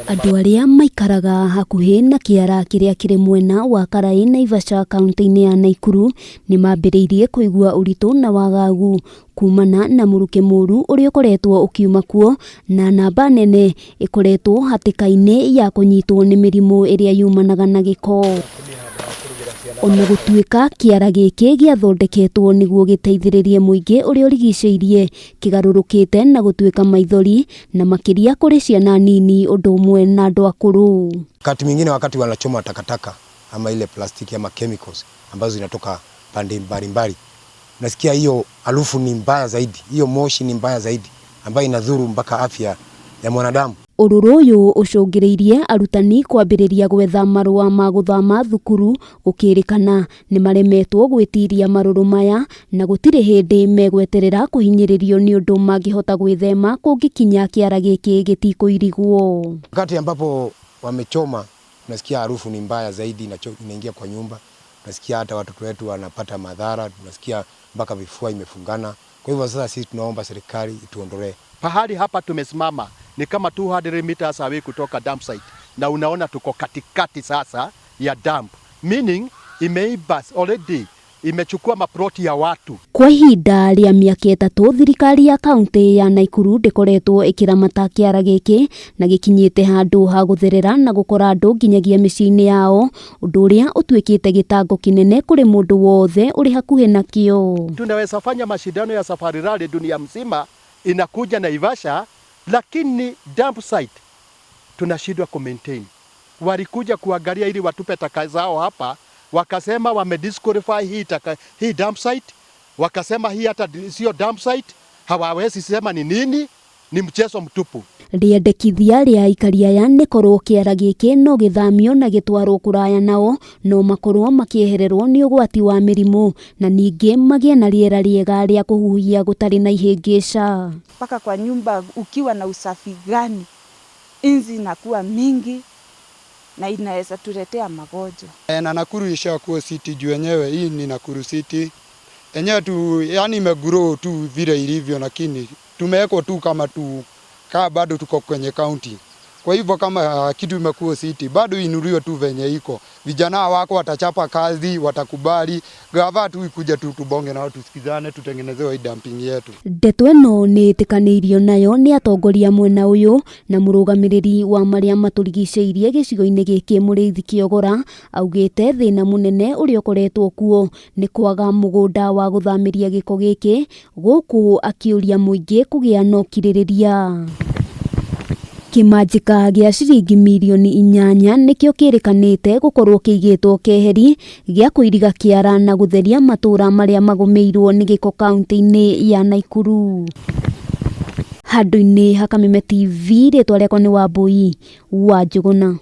Andũ arĩa maikaraga hakuhĩ na kĩara kĩrĩa kĩrĩ mwena wa Karai, Naivasha, kaunti-inĩ ya Nakuru nĩ mambĩrĩirie kũigua ũritũ na wagagu kumana na mũrukĩ mũru ũrĩa ũkoretwo ũkiuma kuo, na namba nene ĩkoretwo hatĩka-inĩ ya kũnyitwo nĩ mĩrimũ ĩrĩa yumanaga na gĩko. Ona gũtuĩka kĩara gĩkĩ gĩathondeketwo nĩguo gĩteithĩrĩrie mũingĩ ũrĩa ũrigicĩirie, kĩgarũrũkĩte na gũtuĩka maithori na makĩria kũrĩ ciana nini ũndũ ũmwe na andũ akũrũ. Wakati mwingine wakati wanachoma takataka ama ile plastiki ama chemicals ambazo zinatoka pande mbalimbali, nasikia hiyo harufu ni mbaya zaidi, hiyo moshi ni mbaya zaidi ambayo inadhuru mpaka afya ya mwanadamu. Ũrũrũ ũyũ ũcũngĩrĩirie arutani kwambĩrĩria gwetha marũa ma gũthama thukuru, gũkĩrĩkana nĩ maremetwo gwĩtiria marũrũ maya na gũtirĩ hĩndĩ megweterera kũhinyĩrĩrio nĩ ũndũ mangĩhota gwĩthema kũngĩkinya kĩara gĩkĩ gĩtikũirigwo. Wakati ambapo wamechoma, tunasikia harufu ni mbaya zaidi, inaingia kwa nyumba, tunasikia hata watoto wetu wanapata madhara, tunasikia mpaka vifua imefungana. Kwa hivyo sasa sisi tunaomba serikali ituondolee. Pahali hapa tumesimama ni kama 200 meters away kutoka dump site, na unaona tuko katikati sasa ya dump, meaning imeiba already, imechukua maploti ya watu. Kwa ihinda rĩa mĩaka 3 thirikari ya kaunti ya Nakuru ndĩkoretwo ĩkĩramata kĩara gĩkĩ na gĩkinyĩte handũ ha gũtherera na gũkora andũ nginyagia mĩciĩ-inĩ yao, ũndũ ũrĩa ũtuĩkĩte gĩtango kĩnene kũrĩ mũndũ wothe ũrĩ hakuhĩ nakĩo. Tunaweza fanya mashindano ya safari rally dunia mzima, inakuja Naivasha, lakini dump site tunashindwa ku-maintain. Walikuja kuangalia ili watupe taka zao hapa, wakasema wamedisqualify hii dump site, wakasema hii hata sio dump site, hawawezi sema ni nini, ni mchezo mtupu. Rĩendekithia rĩa aikari aya nĩ korwo kĩara gĩkĩ no gĩthamio na gĩtwarwo kũraya nao, no makorwo makĩehererwo nĩ ũgwati wa mĩrimũ na ningĩ magĩe na rĩera rĩega rĩa kũhuhia gũtarĩ na ihĩngĩca. Paka kwa nyumba ukiwa na usafi gani, inzi inakuwa mingi na inaweza tuletea magonjwa. Na Nakuru ishakuwa city juu yenyewe, hii ni Nakuru city yenyewe tu, yani imegrow tu vile ilivyo, lakini tumewekwa tu kama bado tuko kwenye county. Kwa hivyo kama kitu imekuwa city, bado inuliwe tu venye iko. Vijana wako watachapa kazi, watakubali. Gava tu ikuja tu tubonge nao, tusikizane, tutengenezewe dumping yetu. Ndeto ĩno nĩ ĩtĩkanĩirio nayo nĩ atongoria mwena ũyũ na mũrũgamĩrĩri wa marĩa matũrigicĩirie gĩcigo-inĩ gĩkĩ Mũrĩithi Kĩogora augĩte thĩna mũnene ũrĩa ũkoretwo kuo nĩ kwaga mũgũnda wa gũthamĩria gĩko gĩkĩ, gũkũ akĩũria mũingĩ kũgĩa na ũkirĩrĩria. Kĩmanjĩka gĩa ciringi mirioni 8 nĩkĩo kĩrĩkanĩte gũkorwo kĩigĩtwo keheri gĩa kũiriga kĩara na gũtheria matũra marĩa magũmĩirwo nĩ gĩko kaunti-inĩ ya Nakuru. Handũ-inĩ ha Kameme TV, rĩtwa rĩakwa nĩ Wambui wa Njũgũna.